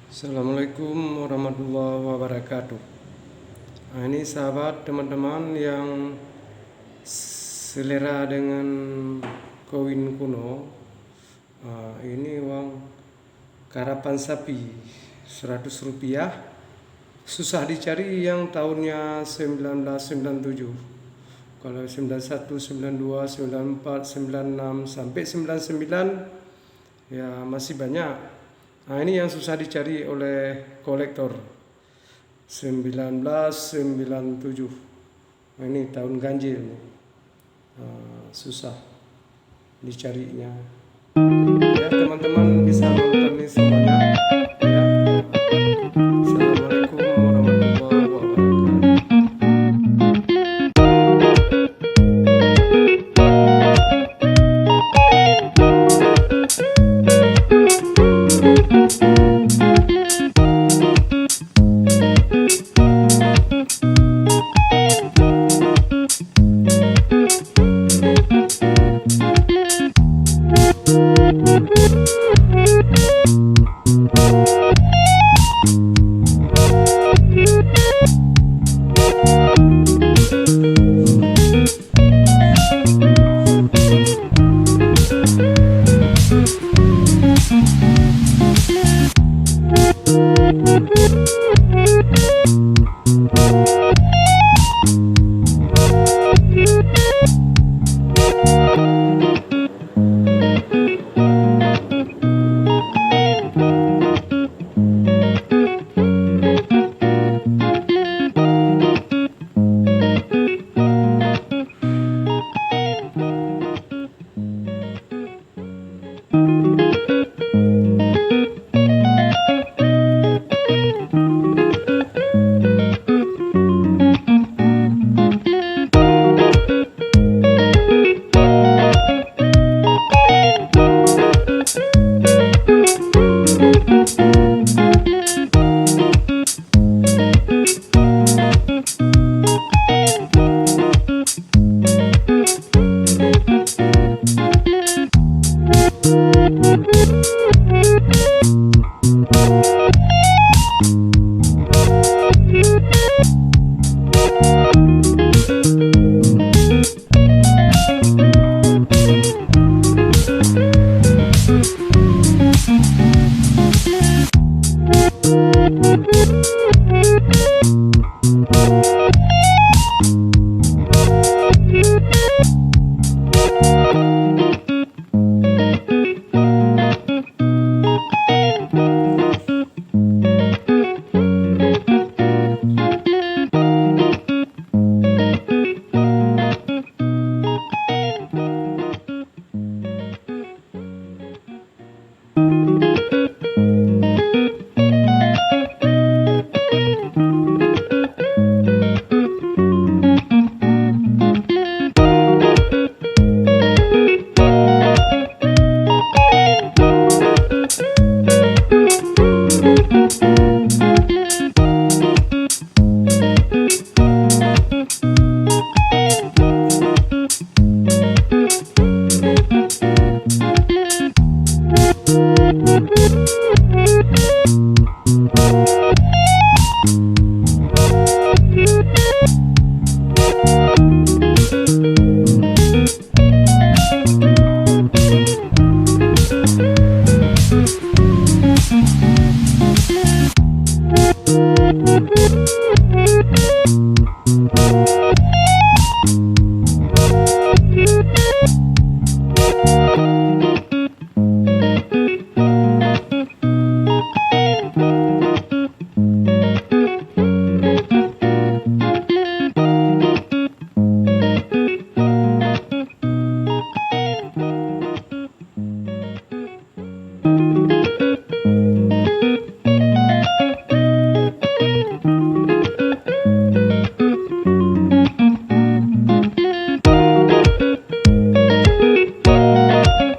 Assalamualaikum warahmatullahi wabarakatuh. Nah, ini sahabat teman-teman yang selera dengan koin kuno. Ini uang karapan sapi 100 rupiah. Susah dicari yang tahunnya 1997. Kalau 91, 92, 94, 96 sampai 99 ya masih banyak. Nah, ini yang susah dicari oleh kolektor 1997. Nah, ini tahun ganjil. Susah dicarinya. Ya, teman-teman bisa nonton ini semuanya. Ya. Assalamualaikum warahmatullahi wabarakatuh.